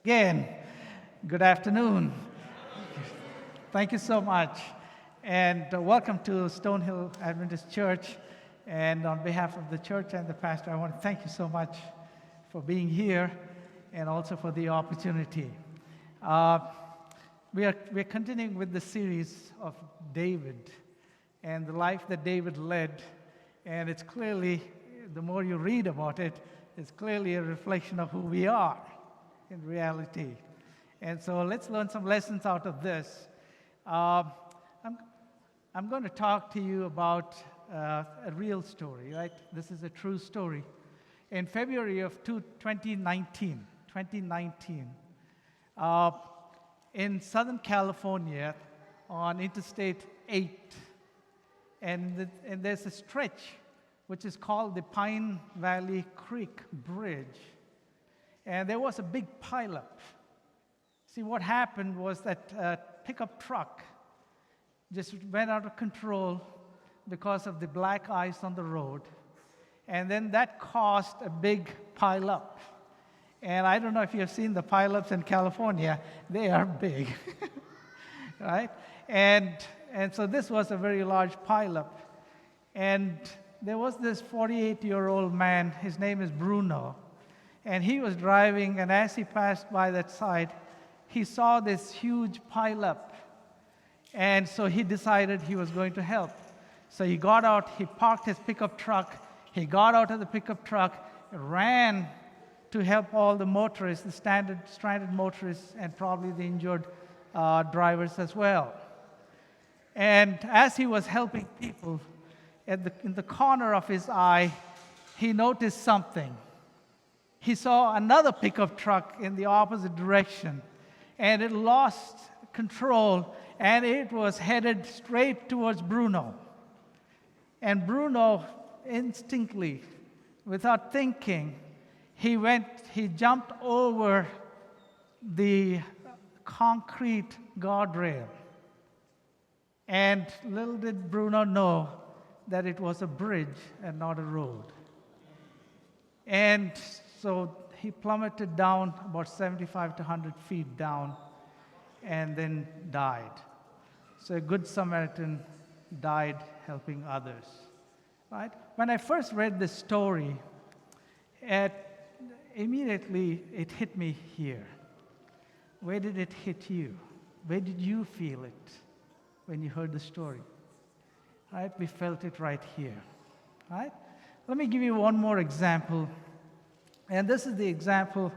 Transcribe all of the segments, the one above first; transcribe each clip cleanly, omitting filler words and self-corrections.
Again, good afternoon. Thank you so much. And welcome to Stonehill Adventist Church. And on behalf of the church and the pastor, I want to thank you so much for being here and also for the opportunity. We're continuing with the series of David and the life that David led. And it's clearly, the more you read about it, it's clearly a reflection of who we are in reality. And so let's learn some lessons out of this. I'm going to talk to you about a real story, right? This is a true story. In February of 2019, in Southern California on Interstate 8, and there's a stretch which is called the Pine Valley Creek Bridge. And there was a big pileup. See, what happened was that a pickup truck just went out of control because of the black ice on the road. And then that caused a big pileup. And I don't know if you've seen the pileups in California. They are big, right? And so this was a very large pileup. And there was this 48-year-old man. His name is Bruno. And he was driving, and as he passed by that side, he saw this huge pileup. And so he decided he was going to help. So he got out, he parked his pickup truck, he got out of the pickup truck, ran to help all the motorists, the stranded motorists, and probably the injured drivers as well. And as he was helping people, in the corner of his eye, he noticed something. He saw another pickup truck in the opposite direction, and it lost control, and it was headed straight towards Bruno. And Bruno, instinctively, without thinking, he jumped over the concrete guardrail. And little did Bruno know that it was a bridge and not a road. And so he plummeted down about 75 to 100 feet down and then died. So a good Samaritan died helping others. Right? When I first read this story, immediately it hit me here. Where did it hit you? Where did you feel it when you heard the story? Right? We felt it right here. Right? Let me give you one more example. And this is the example,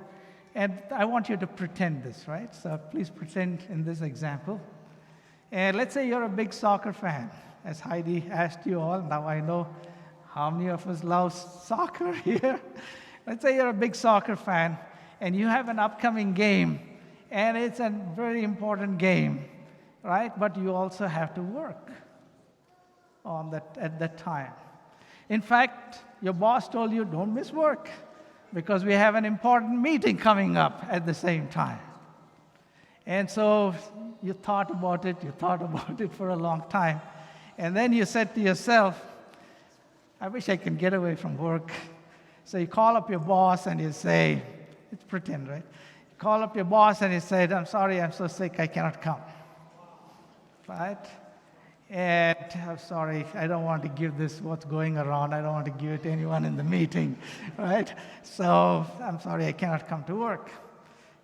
and I want you to pretend this, right? So please pretend in this example. And let's say you're a big soccer fan, as Heidi asked you all. Now I know how many of us love soccer here. Let's say you're a big soccer fan, and you have an upcoming game, and it's a very important game, right? But you also have to work at that time. In fact, your boss told you, don't miss work, because we have an important meeting coming up at the same time. And so you thought about it for a long time. And then you said to yourself, I wish I could get away from work. So you call up your boss and you say, it's pretend, right? You call up your boss and you say, I'm sorry, I'm so sick, I cannot come. Right? And I'm sorry, I don't want to give this what's going around. I don't want to give it to anyone in the meeting, right? So I'm sorry, I cannot come to work.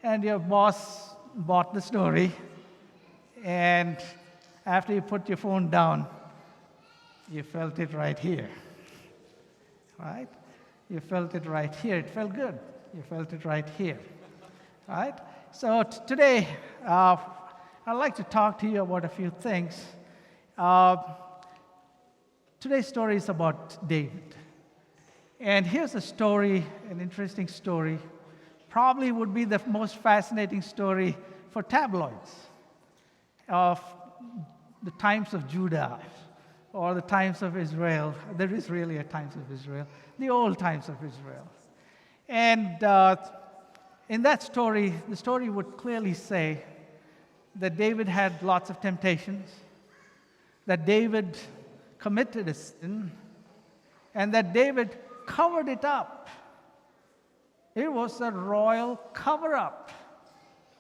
And your boss bought the story, and after you put your phone down, you felt it right here, right? You felt it right here. It felt good. You felt it right here, right? So today, I'd like to talk to you about a few things. Today's story is about David. And here's a story, an interesting story. Probably would be the most fascinating story for tabloids of the times of Judah or the times of Israel. There is really a times of Israel, the old times of Israel. And in that story, the story would clearly say that David had lots of temptations, that David committed a sin, and that David covered it up. It was a royal cover-up.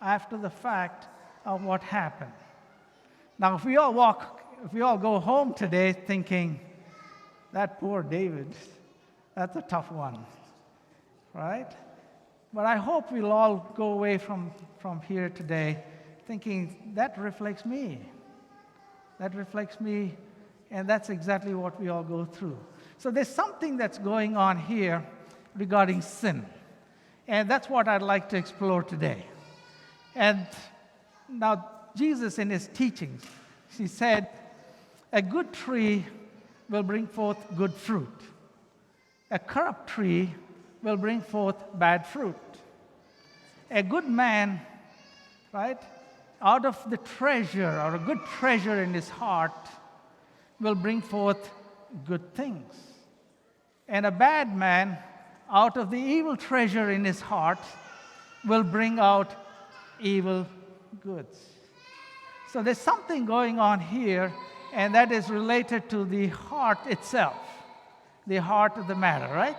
after the fact of what happened. Now, if we all go home today thinking, that poor David, that's a tough one, right? But I hope we'll all go away from here today thinking, that reflects me. That reflects me, and that's exactly what we all go through. So there's something that's going on here regarding sin. And that's what I'd like to explore today. And now, Jesus, in his teachings, he said, a good tree will bring forth good fruit. A corrupt tree will bring forth bad fruit. A good man, right, out of the treasure, or a good treasure in his heart, will bring forth good things. And a bad man, out of the evil treasure in his heart, will bring out evil goods. So there's something going on here, and that is related to the heart itself, the heart of the matter, right?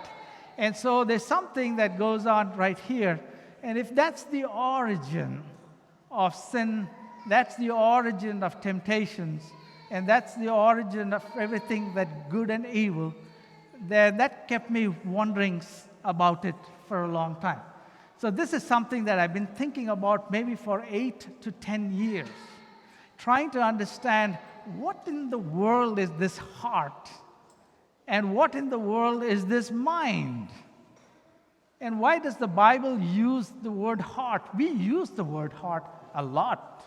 And so there's something that goes on right here. And if that's the origin of sin, that's the origin of temptations, and that's the origin of everything that good and evil, then that kept me wondering about it for a long time. So this is something that I've been thinking about maybe for 8 to 10 years, trying to understand what in the world is this heart, and what in the world is this mind. And why does the Bible use the word heart? We use the word heart a lot,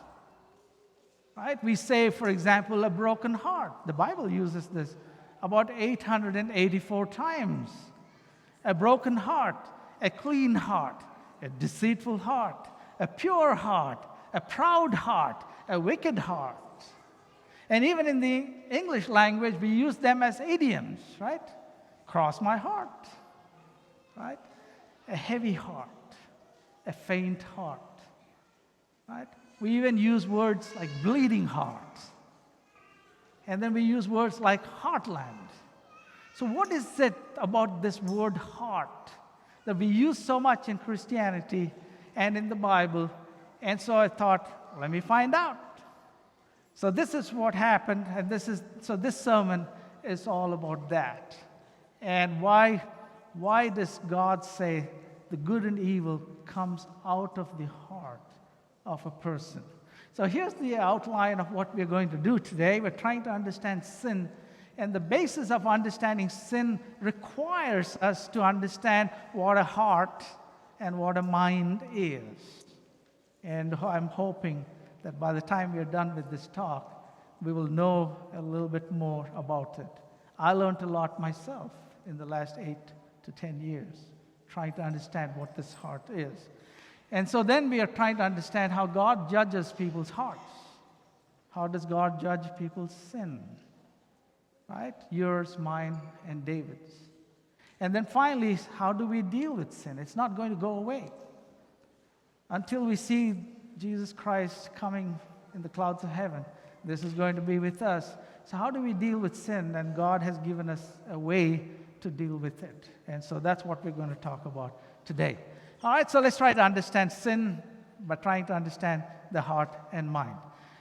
right? We say, for example, a broken heart. The Bible uses this about 884 times. A broken heart, a clean heart, a deceitful heart, a pure heart, a proud heart, a wicked heart. And even in the English language, we use them as idioms, right? Cross my heart, right? A heavy heart, a faint heart, right? We even use words like bleeding heart. And then we use words like heartland. So what is it about this word heart that we use so much in Christianity and in the Bible? And so I thought, let me find out. So this is what happened, and this sermon is all about that. And why does God say the good and evil comes out of the heart of a person? So here's the outline of what we're going to do today. We're trying to understand sin, and the basis of understanding sin requires us to understand what a heart and what a mind is. And I'm hoping that by the time we're done with this talk, we will know a little bit more about it. I learned a lot myself in the last 8 to 10 years, trying to understand what this heart is. And so then we are trying to understand how God judges people's hearts. How does God judge people's sin? Right? Yours, mine, and David's. And then finally, how do we deal with sin? It's not going to go away until we see Jesus Christ coming in the clouds of heaven. This is going to be with us. So how do we deal with sin? And God has given us a way to deal with it. And so that's what we're going to talk about today. All right, so let's try to understand sin by trying to understand the heart and mind.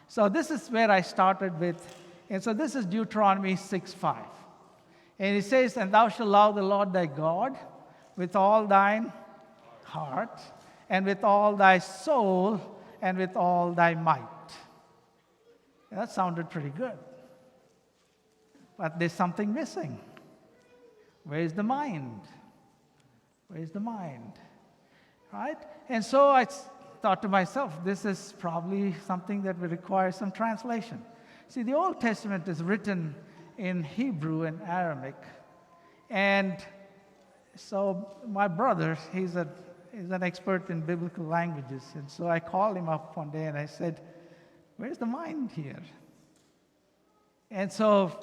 So this is where I started with. And so this is Deuteronomy 6:5. And it says, and thou shalt love the Lord thy God with all thine heart, and with all thy soul, and with all thy might. That sounded pretty good. But there's something missing. Where's the mind? Where's the mind? Right? And so I thought to myself, this is probably something that will require some translation. See, the Old Testament is written in Hebrew and Aramaic. And so my brother, he's an expert in biblical languages. And so I called him up one day and I said, where's the mind here? And so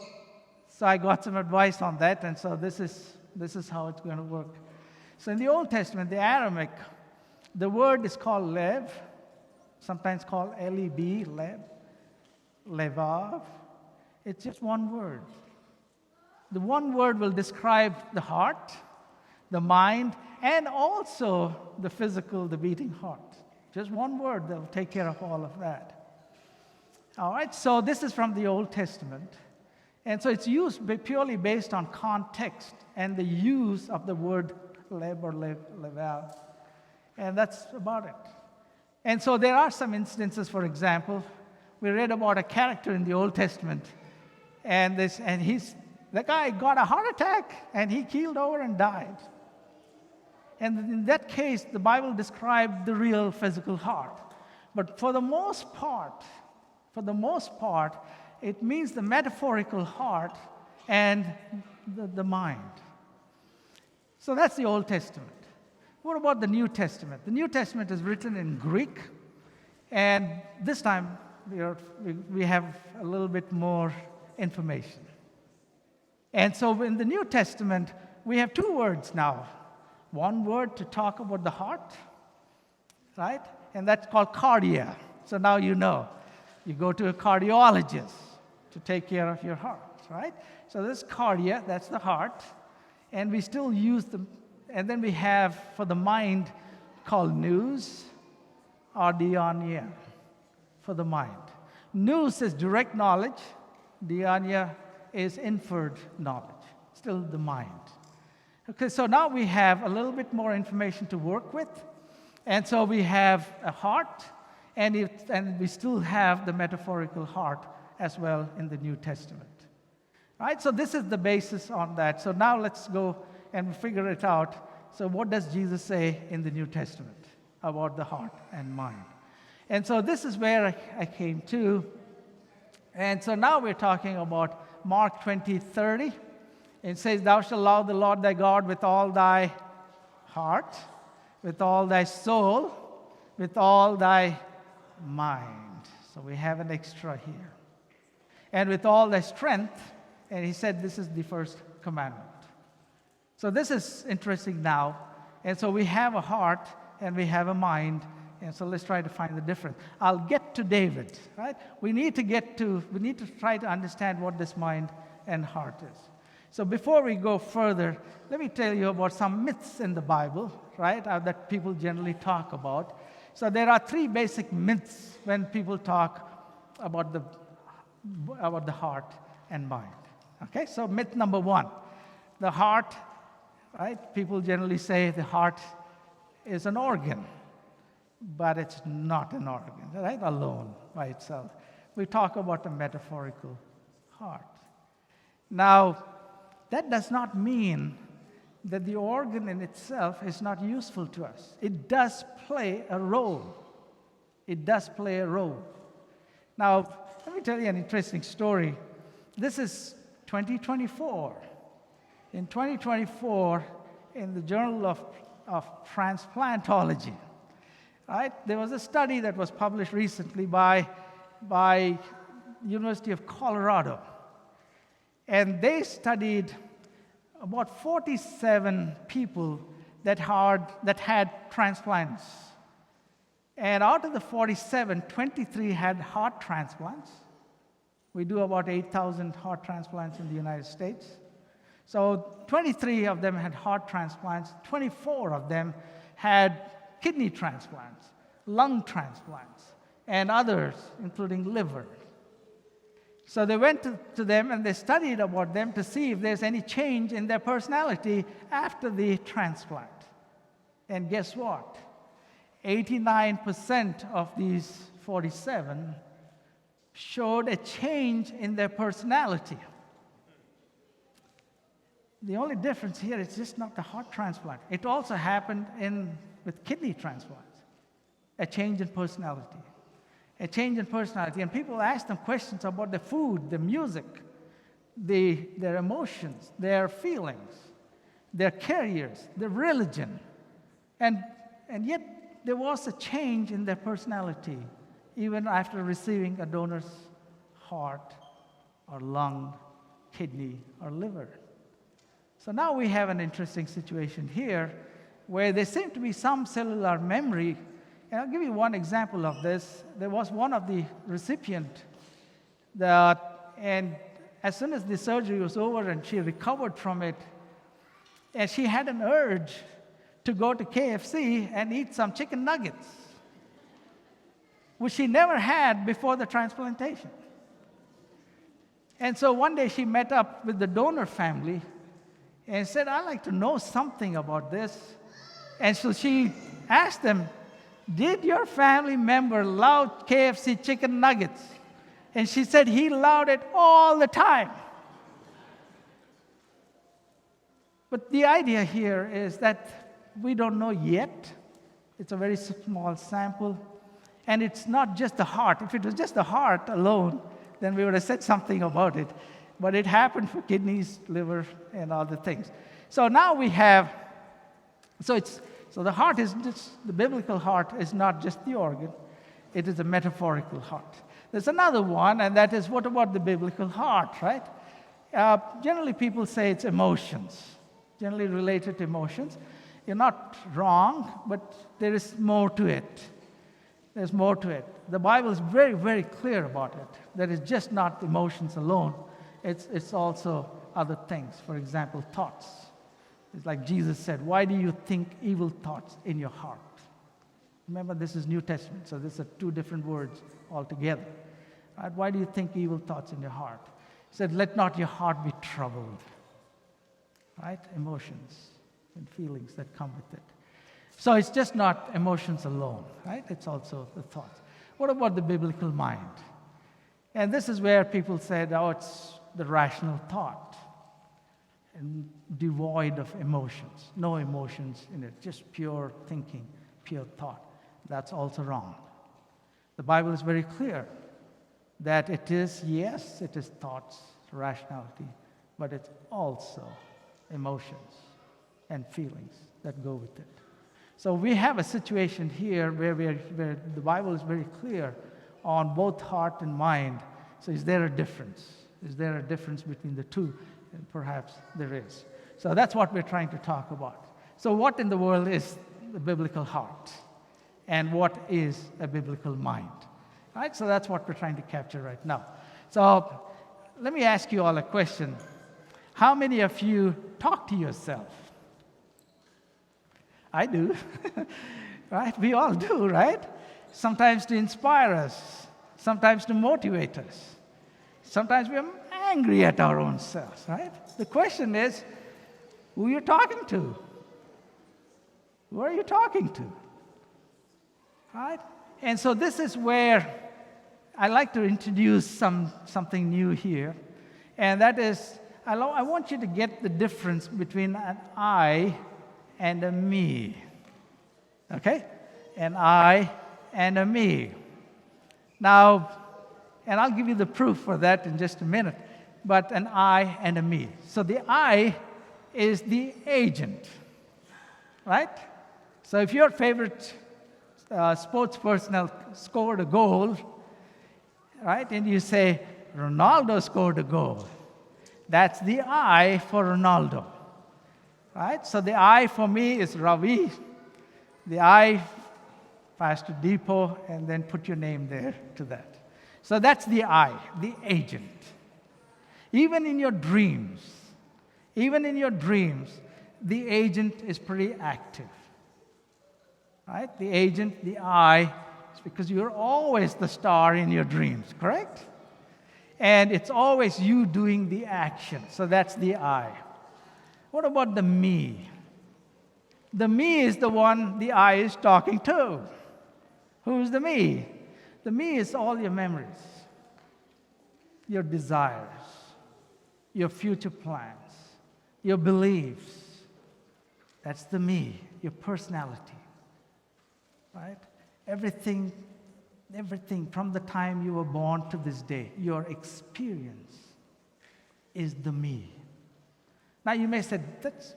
I got some advice on that. And so this is how it's going to work. So in the Old Testament, the Aramaic, the word is called lev, sometimes called L-E-B, lev, levav. It's just one word. The one word will describe the heart, the mind, and also the physical, the beating heart. Just one word that will take care of all of that. All right, so this is from the Old Testament. And so it's used purely based on context and the use of the word leb or leval. And that's about it. And so there are some instances, for example, we read about a character in the Old Testament, and the guy got a heart attack, and he keeled over and died. And in that case, the Bible described the real physical heart. But for the most part, it means the metaphorical heart and the mind. So that's the Old Testament. What about the New Testament? The New Testament is written in Greek, and this time we have a little bit more information. And so in the New Testament, we have two words now. One word to talk about the heart, right? And that's called cardia. So now you know. You go to a cardiologist to take care of your heart, right? So this cardia, that's the heart. And we still use and then we have for the mind called nous or diania for the mind. Nous is direct knowledge. Diania is inferred knowledge, still the mind. Okay, so now we have a little bit more information to work with. And so we have a heart, and we still have the metaphorical heart as well in the New Testament. Right? So this is the basis on that. So now let's go and figure it out. So what does Jesus say in the New Testament about the heart and mind? And so this is where I came to. And so now we're talking about Mark 20:30. It says, "Thou shalt love the Lord thy God with all thy heart, with all thy soul, with all thy mind." So we have an extra here. "And with all thy strength." And he said this is the first commandment. So this is interesting now. And so we have a heart and we have a mind. And so let's try to find the difference. I'll get to David, right? We need to try to understand what this mind and heart is. So before we go further, let me tell you about some myths in the Bible, right, that people generally talk about. So there are three basic myths when people talk about the heart and mind. Okay, so myth number one, the heart, right? People generally say the heart is an organ, but it's not an organ, right? Alone by itself. We talk about the metaphorical heart. Now, that does not mean that the organ in itself is not useful to us. It does play a role. It does play a role. Now, let me tell you an interesting story. This is 2024. In 2024, in the Journal of Transplantology, right, there was a study that was published recently by University of Colorado. And they studied about 47 people that had transplants. And out of the 47, 23 had heart transplants. We do about 8,000 heart transplants in the United States. So 23 of them had heart transplants. 24 of them had kidney transplants, lung transplants, and others, including liver. So they went to them and they studied about them to see if there's any change in their personality after the transplant. And guess what? 89% of these 47 showed a change in their personality. The only difference here is just not the heart transplant. It also happened with kidney transplants, a change in personality. A change in personality. And people ask them questions about the food, the music, their emotions, their feelings, their careers, their religion. And yet there was a change in their personality even after receiving a donor's heart or lung, kidney, or liver. So now we have an interesting situation here where there seems to be some cellular memory. And I'll give you one example of this. There was one of the recipient and as soon as the surgery was over and she recovered from it, and she had an urge to go to KFC and eat some chicken nuggets. which she never had before the transplantation. And so one day she met up with the donor family and said, I'd like to know something about this. And so she asked them, did your family member love KFC chicken nuggets? And she said, he loved it all the time. But the idea here is that we don't know yet. It's a very small sample. And it's not just the heart. If it was just the heart alone, then we would have said something about it. But it happened for kidneys, liver, and other things. So now we have, so the heart is just, the biblical heart is not just the organ, it is a metaphorical heart. There's another one, and that is, what about the biblical heart, right? Generally people say it's emotions, generally related to emotions. You're not wrong, but there is more to it. There's more to it. The Bible is very, very clear about it. That it's just not emotions alone. It's also other things. For example, thoughts. It's like Jesus said, why do you think evil thoughts in your heart? Remember, this is New Testament, so these are two different words altogether. Right? Why do you think evil thoughts in your heart? He said, let not your heart be troubled. Right? Emotions and feelings that come with it. So it's just not emotions alone, right? It's also the thoughts. What about the biblical mind? And this is where people said, oh, it's the rational thought and devoid of emotions. No emotions in it, just pure thinking, pure thought. That's also wrong. The Bible is very clear that it is, yes, it is thoughts, rationality, but it's also emotions and feelings that go with it. So we have a situation here where the Bible is very clear on both heart and mind. So is there a difference? Is there a difference between the two? And perhaps there is. So that's what we're trying to talk about. So what in the world is the biblical heart? And what is a biblical mind? Right? So that's what we're trying to capture right now. So let me ask you all a question. How many of you talk to yourself? I do, right? We all do, right? Sometimes to inspire us, sometimes to motivate us. Sometimes we're angry at our own selves, right? The question is, who are you talking to? Who are you talking to? Right? And so this is where I like to introduce something new here, and that is, I want you to get the difference between an I and a me. Okay? An I and a me. Now, and I'll give you the proof for that in just a minute, but an I and a me. So the I is the agent, right? So if your favorite sports personnel scored a goal, right, and you say, Ronaldo scored a goal, that's the I for Ronaldo. Right? So the I for me is Ravi, the I, Pastor Depot, and then put your name there to that. So that's the I, the agent. Even in your dreams, the agent is pretty active. Right? The agent, the I, is because you're always the star in your dreams, correct? And it's always you doing the action. So that's the I. What about the me? The me is the one the I is talking to. Who's the me? The me is all your memories, your desires, your future plans, your beliefs. That's the me, your personality. Right? Everything from the time you were born to this day, your experience is the me. Now you may say, that's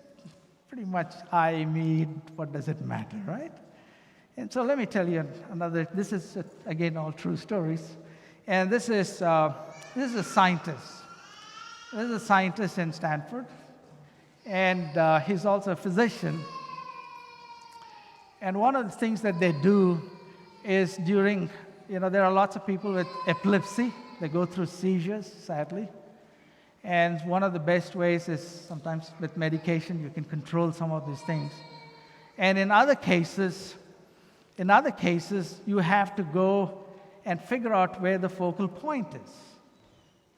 pretty much I, me, what does it matter, right? And so let me tell you another, this is, again, all true stories. And this is a scientist. This is a scientist in Stanford. And he's also a physician. And one of the things that they do is during, there are lots of people with epilepsy. They go through seizures, sadly. And one of the best ways is sometimes with medication, you can control some of these things. And in other cases, you have to go and figure out where the focal point is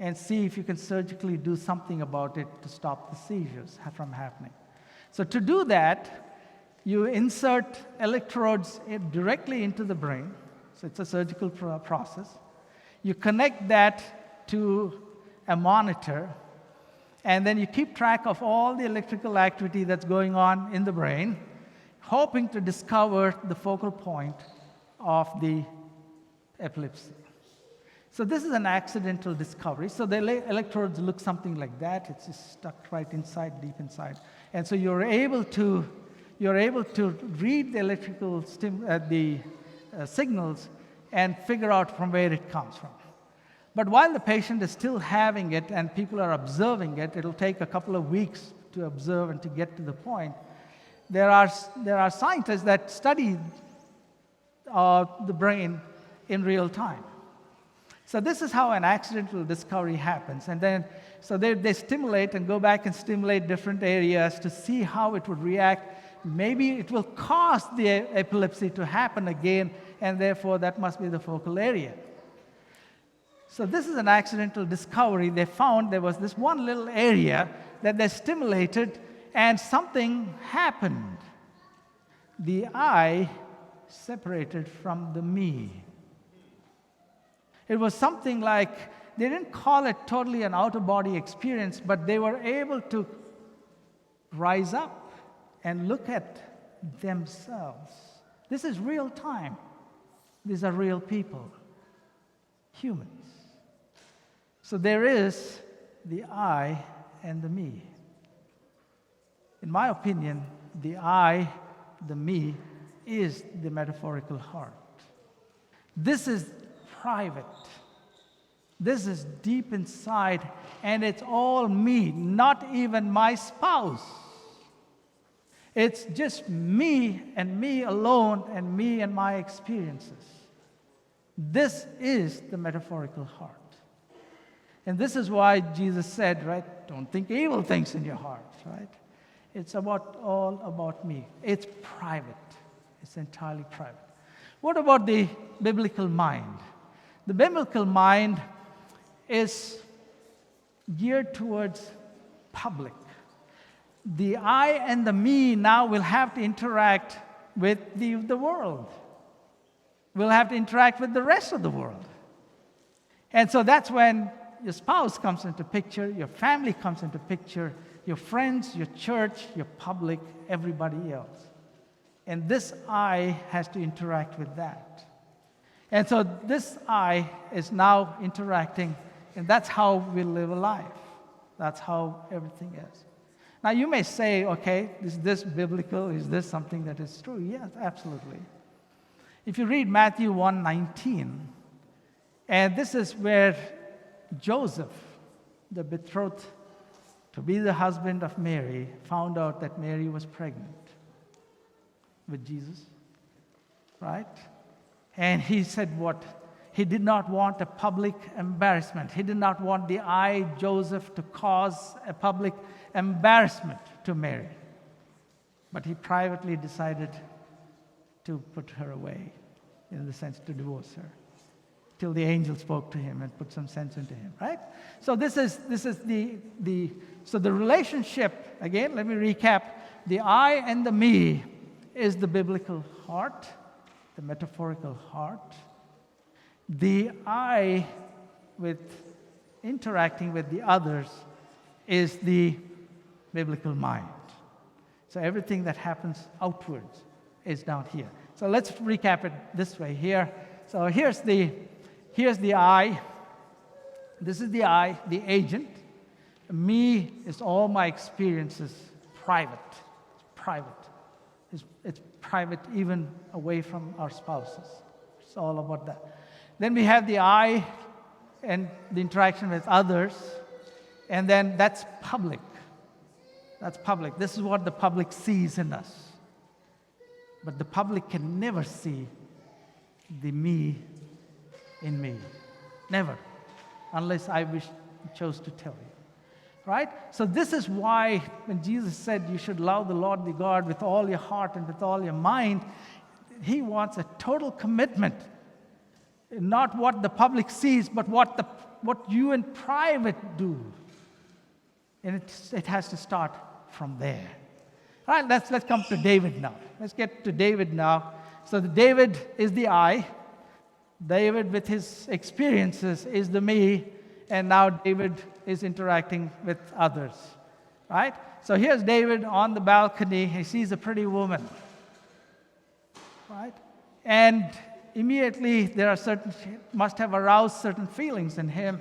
and see if you can surgically do something about it to stop the seizures from happening. So to do that, you insert electrodes directly into the brain. So it's a surgical process. You connect that to a monitor, and then you keep track of all the electrical activity that's going on in the brain, hoping to discover the focal point of the epilepsy. So this is an accidental discovery. So the electrodes look something like that. It's just stuck right inside, deep inside. And so you're able to read the electrical signals and figure out from where it comes from. But while the patient is still having it and people are observing it, it'll take a couple of weeks to observe and to get to the point. There are scientists that study the brain in real time. So this is how an accidental discovery happens. And then, so they stimulate and go back and stimulate different areas to see how it would react. Maybe it will cause the epilepsy to happen again, and therefore that must be the focal area. So this is an accidental discovery. They found there was this one little area that they stimulated, and something happened. The I separated from the me. It was something like, they didn't call it totally an out-of-body experience, but they were able to rise up and look at themselves. This is real time. These are real people, humans. So there is the I and the me. In my opinion, the I, the me, is the metaphorical heart. This is private. This is deep inside, and it's all me, not even my spouse. It's just me and me alone and me and my experiences. This is the metaphorical heart. And this is why Jesus said, right, don't think evil things in your heart, right? It's all about me. It's private. It's entirely private. What about the biblical mind? The biblical mind is geared towards public. The I and the me now will have to interact with the world. We'll have to interact with the rest of the world. And so that's when your spouse comes into picture, your family comes into picture, your friends, your church, your public, everybody else. And this I has to interact with that. And so this I is now interacting, and that's how we live a life. That's how everything is. Now you may say, okay, is this biblical? Is this something that is true? Yes, absolutely. If you read Matthew 1:19, and this is where Joseph, the betrothed to be the husband of Mary, found out that Mary was pregnant with Jesus, right? And he said what? He did not want a public embarrassment. He did not want the I, Joseph, to cause a public embarrassment to Mary. But he privately decided to put her away, in the sense to divorce her, till the angel spoke to him and put some sense into him, right? So this is the relationship, again, let me recap. The I and the me is the biblical heart, the metaphorical heart. The I, with interacting with the others, is the biblical mind. So everything that happens outwards is down here. So let's recap it this way here. So here's the I. This is the I, the agent. Me is all my experiences, private. It's private. It's private even away from our spouses. It's all about that. Then we have the I and the interaction with others, and then that's public. That's public. This is what the public sees in us. But the public can never see the me in me. Never. Unless I chose to tell you. Right? So this is why when Jesus said you should love the Lord the God with all your heart and with all your mind, he wants a total commitment. Not what the public sees, but what you in private do. And it has to start from there. All right, let's come to David now. Let's get to David now. So David is the I. David, with his experiences, is the me. And now David is interacting with others. Right? So here's David on the balcony. He sees a pretty woman. Right? And immediately must have aroused certain feelings in him.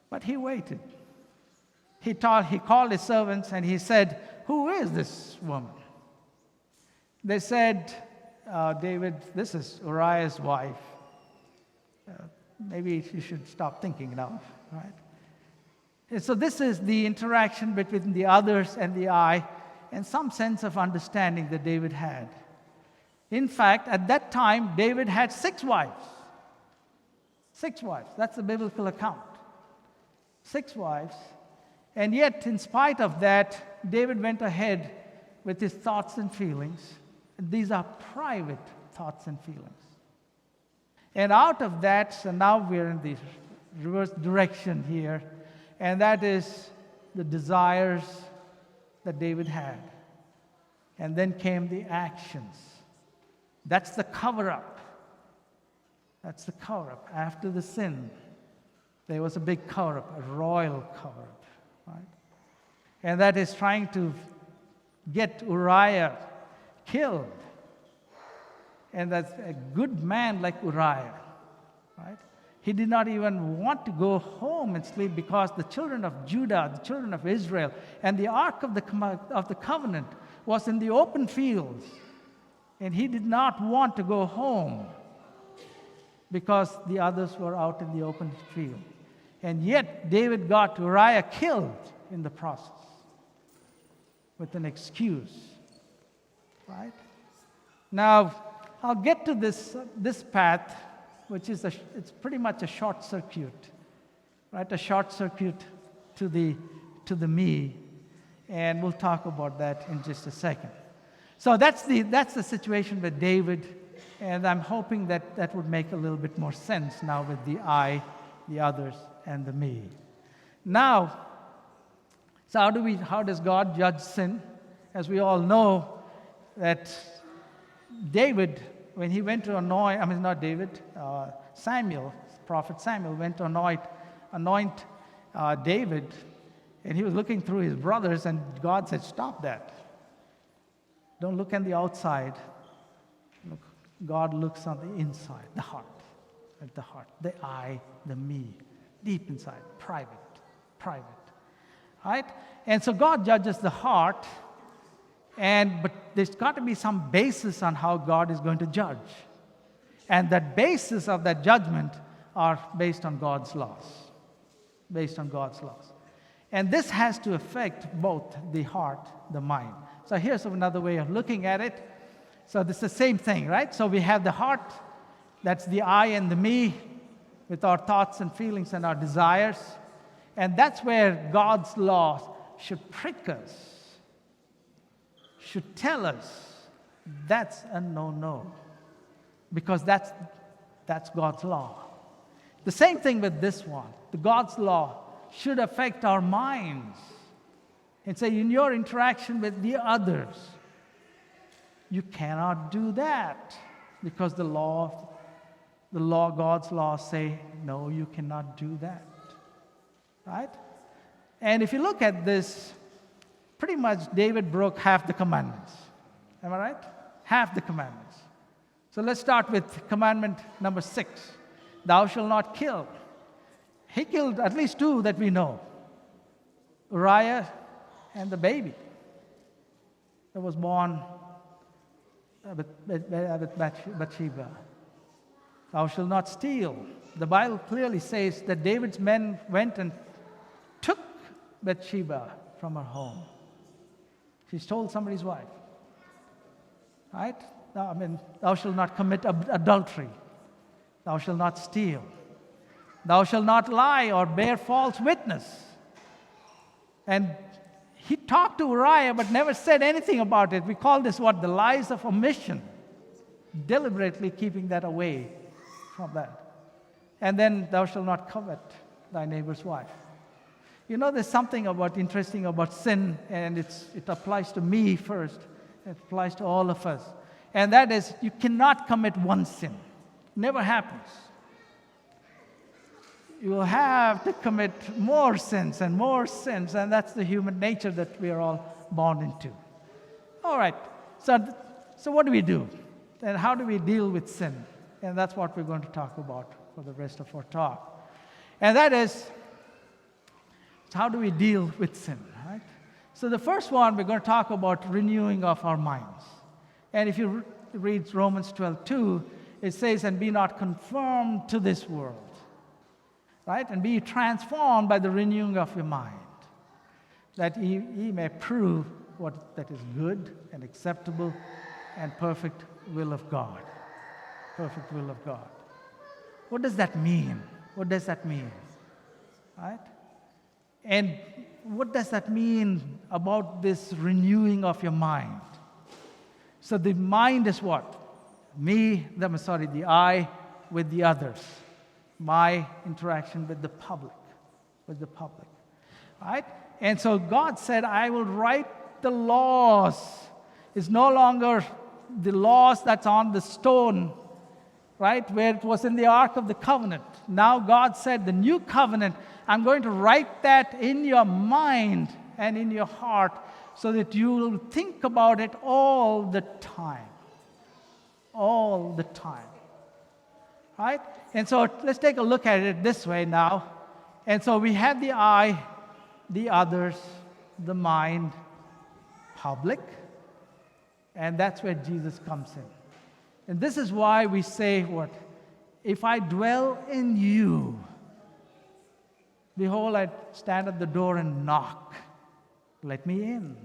But he waited. He called his servants and he said, "Who is this woman?" They said, "David, this is Uriah's wife." Maybe you should stop thinking now, right? And so this is the interaction between the others and the I, and some sense of understanding that David had. In fact, at that time, David had 6 wives. 6 wives. That's the biblical account. 6 wives. And yet, in spite of that, David went ahead with his thoughts and feelings. And these are private thoughts and feelings. And out of that, so now we're in the reverse direction here, and that is the desires that David had. And then came the actions. That's the cover-up. That's the cover-up. After the sin, there was a big cover-up, a royal cover-up. Right? And that is trying to get Uriah killed. And that's a good man like Uriah. Right? He did not even want to go home and sleep because the children of Judah, the children of Israel, and the Ark of the Covenant was in the open fields. And he did not want to go home because the others were out in the open field. And yet, David got Uriah killed in the process with an excuse. Right? Now, I'll get to this path, which is it's pretty much a short circuit, right? A short circuit to the me, and we'll talk about that in just a second. So that's the situation with David, and I'm hoping that would make a little bit more sense now with the I, the others, and the me. Now, so how does God judge sin? As we all know, that David, when he went to Samuel, prophet Samuel went to anoint David, and he was looking through his brothers, and God said, "Stop that. Don't look on the outside. Look, God looks on the inside, the heart, at the heart, the I, the me, deep inside, private. Right? And so God judges the heart, but there's got to be some basis on how God is going to judge. And that basis of that judgment are based on God's laws. Based on God's laws. And this has to affect both the heart, the mind. So here's another way of looking at it. So this is the same thing, right? So we have the heart, that's the I and the me, with our thoughts and feelings and our desires. And that's where God's laws should prick us, should tell us that's a no-no, because that's God's law. The same thing with this one. The God's law should affect our minds and say, in your interaction with the others, you cannot do that, because God's laws say, no, you cannot do that. Right? And if you look at this, pretty much David broke half the commandments. Am I right? Half the commandments. So let's start with commandment number 6. Thou shalt not kill. He killed at least 2 that we know. Uriah and the baby that was born with Bathsheba. Thou shalt not steal. The Bible clearly says that David's men went and took Bathsheba from her home. She stole somebody's wife. Right? Thou shalt not commit adultery. Thou shalt not steal. Thou shalt not lie or bear false witness. And he talked to Uriah but never said anything about it. We call this the lies of omission. Deliberately keeping that away from that. And then thou shalt not covet thy neighbor's wife. You know, there's something interesting about sin, and it applies to me first. It applies to all of us. And that is, you cannot commit one sin. Never happens. You will have to commit more sins, and that's the human nature that we are all born into. All right, so what do we do? And how do we deal with sin? And that's what we're going to talk about for the rest of our talk. And that is, how do we deal with sin, right? So the first one, we're going to talk about renewing of our minds. And if you read Romans 12:2, it says, and be not conformed to this world, right? And be transformed by the renewing of your mind, that ye may prove what that is good and acceptable and perfect will of God. Perfect will of God. What does that mean? What does that mean? Right? And what does that mean about this renewing of your mind? So the mind is what? The I with the others. My interaction with the public. Right? And so God said, I will write the laws. It's no longer the laws that's on the stone, right, where it was in the Ark of the Covenant. Now God said, the new covenant, I'm going to write that in your mind and in your heart so that you will think about it all the time. All the time. Right? And so let's take a look at it this way now. And so we have the I, the others, the mind, public, and that's where Jesus comes in. And this is why we say what? If I dwell in you, behold, I stand at the door and knock. Let me in.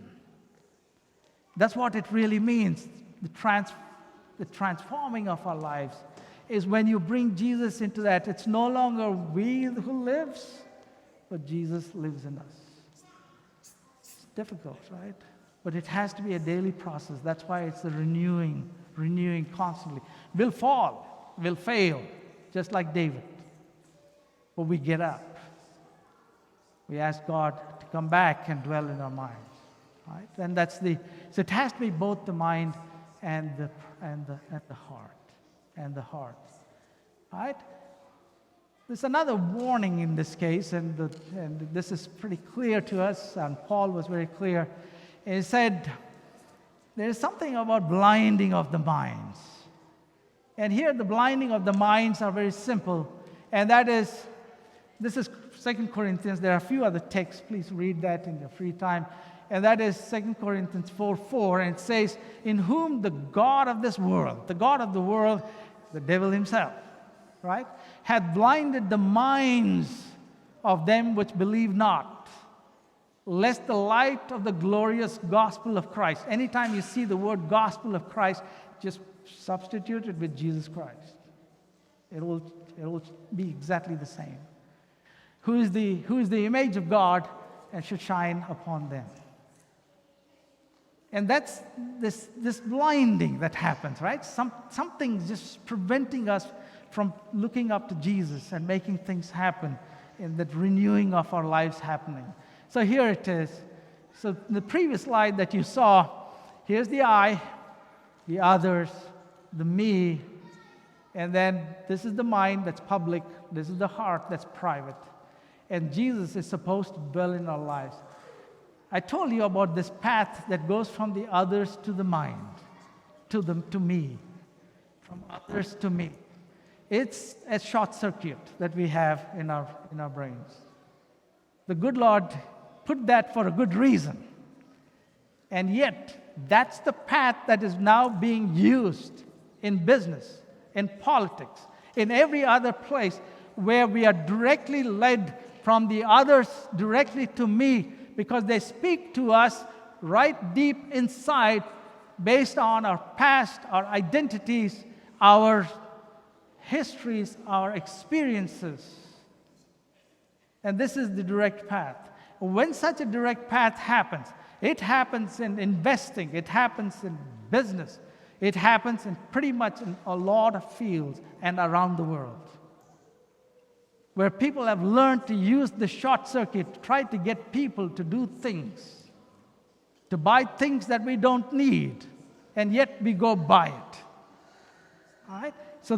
That's what it really means. The transforming of our lives is when you bring Jesus into that. It's no longer we who lives, but Jesus lives in us. It's difficult, right? But it has to be a daily process. That's why it's the renewing constantly. We'll fall, we'll fail, just like David. But we get up. We ask God to come back and dwell in our minds. Right? And so it has to be both the mind and the heart. And the heart. Right? There's another warning in this case, and this is pretty clear to us, and Paul was very clear. He said, there's something about blinding of the minds. And here the blinding of the minds are very simple. And that is, this is 2 Corinthians. There are a few other texts. Please read that in your free time. And that is 2 Corinthians 4:4. And it says, in whom the God of this world, the God of the world, the devil himself, right, hath blinded the minds of them which believe not, lest the light of the glorious gospel of Christ. Anytime you see the word gospel of Christ, just substitute it with Jesus Christ. It will be exactly the same. Who is the image of God and should shine upon them. And that's this blinding that happens, right? Something's just preventing us from looking up to Jesus and making things happen, in that renewing of our lives happening. So here it is. So the previous slide that you saw, here's the I, the others, the me, and then this is the mind that's public, this is the heart that's private. And Jesus is supposed to dwell in our lives. I told you about this path that goes from the others to the mind, to me, from others to me. It's a short circuit that we have in our brains. The good Lord put that for a good reason. And yet, that's the path that is now being used in business, in politics, in every other place where we are directly led from the others directly to me, because they speak to us right deep inside based on our past, our identities, our histories, our experiences. And this is the direct path. When such a direct path happens, it happens in investing, it happens in business, it happens in pretty much in a lot of fields and around the world. where people have learned to use the short circuit to try to get people to do things, to buy things that we don't need, and yet we go buy it. All right? So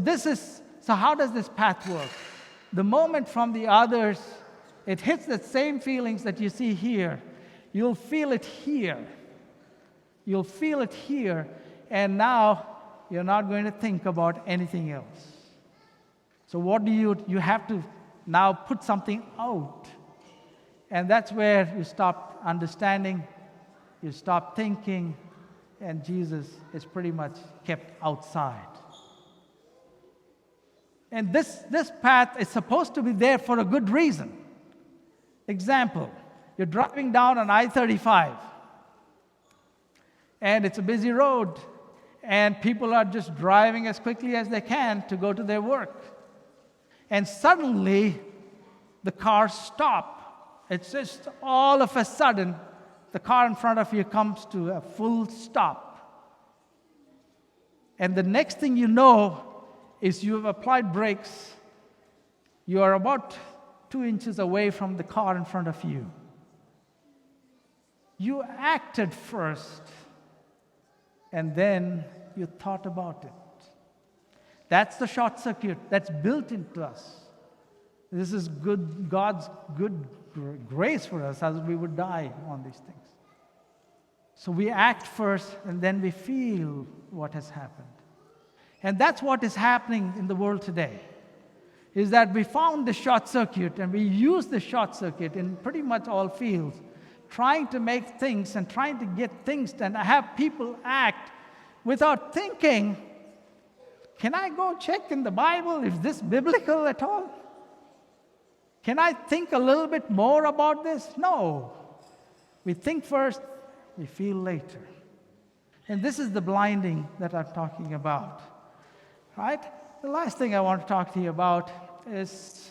how does this path work? The moment from the others, it hits the same feelings that you see here. You'll feel it here. You'll feel it here, and now you're not going to think about anything else. So what do you have to now put something out. And that's where you stop understanding, you stop thinking, and Jesus is pretty much kept outside. And this path is supposed to be there for a good reason. Example, you're driving down on I-35, and it's a busy road, and people are just driving as quickly as they can to go to their work. And suddenly, the cars stop. It's just all of a sudden, the car in front of you comes to a full stop. And the next thing you know is you have applied brakes. You are about 2 inches away from the car in front of you. You acted first, and then you thought about it. That's the short circuit that's built into us. This is God's good grace for us, as we would die on these things. So we act first, and then we feel what has happened. And that's what is happening in the world today, is that we found the short circuit, and we use the short circuit in pretty much all fields, trying to make things and trying to get things done, have people act without thinking, can I go check in the Bible? Is this biblical at all? Can I think a little bit more about this? No. We think first, we feel later. And this is the blinding that I'm talking about. Right? The last thing I want to talk to you about is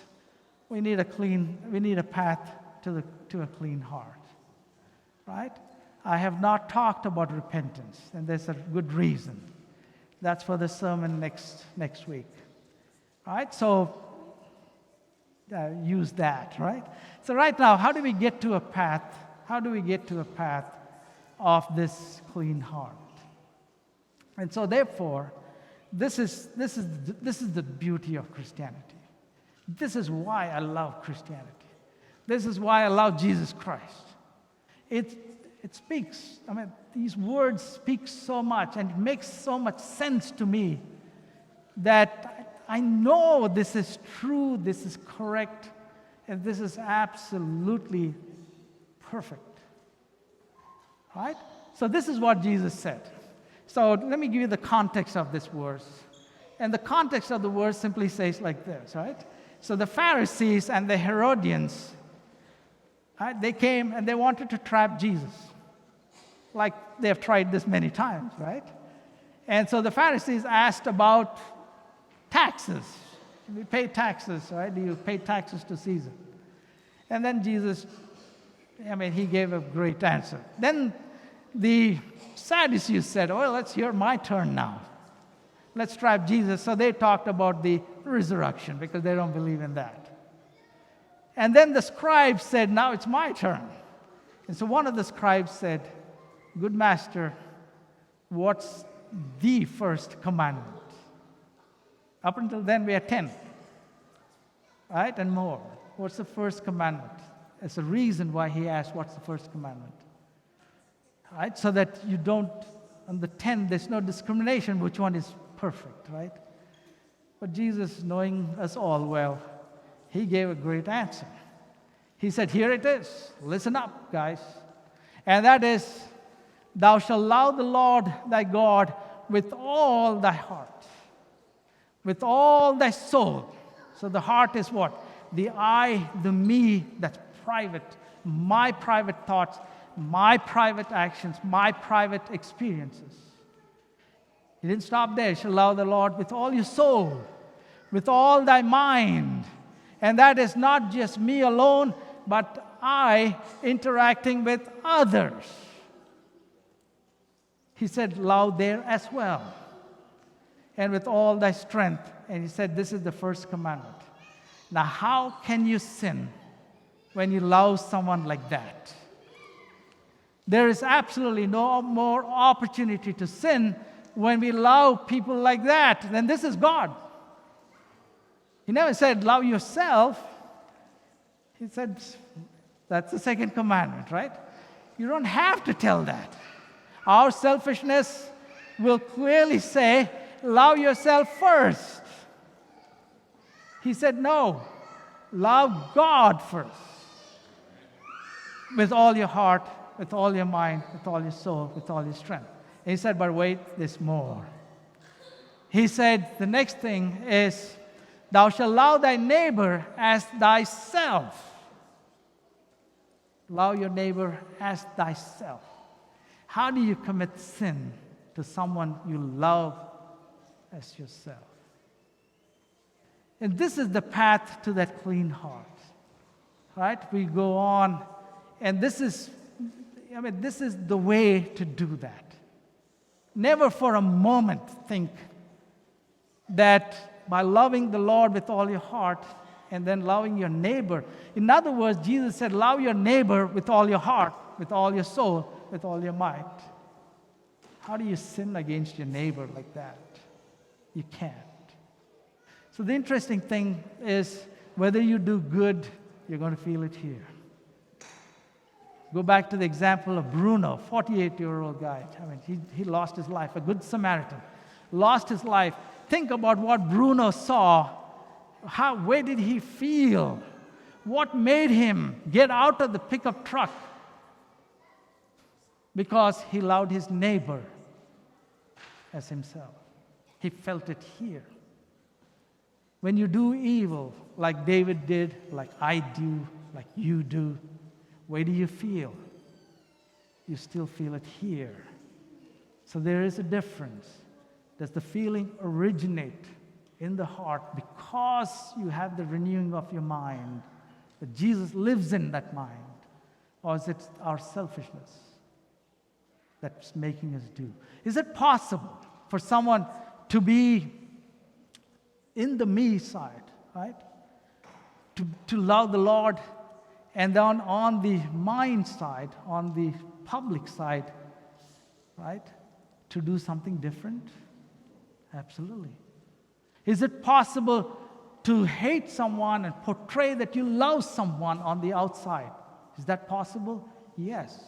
we need a path to a clean heart. Right? I have not talked about repentance, and there's a good reason. That's for the sermon next week. All right, so use that, right? So right now, how do we get to a path? How do we get to a path of this clean heart? And so therefore, this is the beauty of Christianity. This is why I love Christianity. This is why I love Jesus Christ. It speaks, these words speak so much, and it makes so much sense to me that I know this is true, this is correct, and this is absolutely perfect. Right? So this is what Jesus said. So let me give you the context of this verse. And the context of the verse simply says like this, right? So the Pharisees and the Herodians, right, they came and they wanted to trap Jesus. Like they have tried this many times, right? And so the Pharisees asked about taxes. We pay taxes, right? Do you pay taxes to Caesar? And then Jesus, he gave a great answer. Then the Sadducees said, well, let's hear my turn now. Let's trap Jesus. So they talked about the resurrection because they don't believe in that. And then the scribes said, now it's my turn. And so one of the scribes said, good master, what's the first commandment? Up until then, we had 10, right, and more. What's the first commandment? It's a reason why he asked, what's the first commandment? Right, so that you don't, on the 10, there's no discrimination, which one is perfect, right? But Jesus, knowing us all well, he gave a great answer. He said, here it is. Listen up, guys. And that is, thou shalt love the Lord thy God with all thy heart, with all thy soul. So the heart is what? The I, the me, that's private, my private thoughts, my private actions, my private experiences. He didn't stop there. You shall love the Lord with all your soul, with all thy mind. And that is not just me alone, but I interacting with others. He said, love there as well. And with all thy strength. And he said, this is the first commandment. Now, how can you sin when you love someone like that? There is absolutely no more opportunity to sin when we love people like that. Then this is God. He never said, love yourself. He said, that's the second commandment, right? You don't have to tell that. Our selfishness will clearly say, love yourself first. He said, no, love God first. With all your heart, with all your mind, with all your soul, with all your strength. And he said, but wait, there's more. He said, the next thing is, thou shalt love thy neighbor as thyself. Love your neighbor as thyself. How do you commit sin to someone you love as yourself? And this is the path to that clean heart. Right? We go on, and this is the way to do that. Never for a moment think that by loving the Lord with all your heart and then loving your neighbor. In other words, Jesus said, love your neighbor with all your heart, with all your soul, with all your might. How do you sin against your neighbor like that? You can't. So the interesting thing is, whether you do good, you're going to feel it here. Go back to the example of Bruno, 48-year-old guy. He lost his life, a good Samaritan. Lost his life. Think about what Bruno saw. Where did he feel? What made him get out of the pickup truck? Because he loved his neighbor as himself. He felt it here. When you do evil, like David did, like I do, like you do, where do you feel? You still feel it here. So there is a difference. Does the feeling originate in the heart because you have the renewing of your mind, that Jesus lives in that mind? Or is it our selfishness that's making us do? Is it possible for someone to be in the me side, right? To love the Lord, and then on the mind side, on the public side, right? To do something different? Absolutely. Is it possible to hate someone and portray that you love someone on the outside? Is that possible? Yes.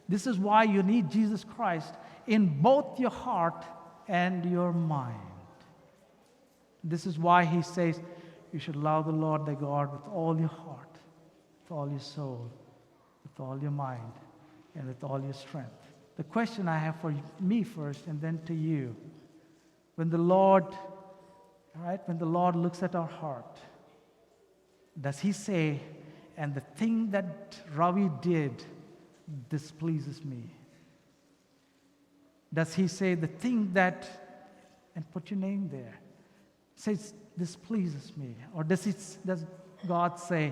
This is why you need Jesus Christ in both your heart and your mind. This is why he says you should love the Lord thy God with all your heart, with all your soul, with all your mind, and with all your strength. The question I have for me first and then to you, when the Lord looks at our heart, does he say, and the thing that Ravi did displeases me? Does he say the thing that, and put your name there, says displeases me? Or does God say,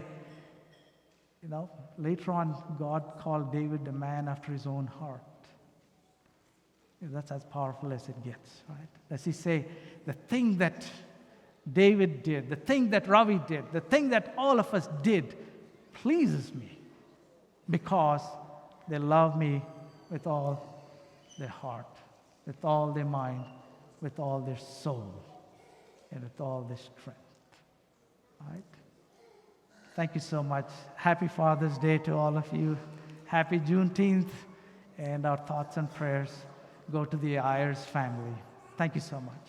later on God called David a man after his own heart? That's as powerful as it gets, right? Does he say, the thing that David did, the thing that Ravi did, the thing that all of us did pleases me because they love me with all their heart, with all their mind, with all their soul, and with all their strength, right? Thank you so much. Happy Father's Day to all of you. Happy Juneteenth, and our thoughts and prayers go to the Ayers family. Thank you so much.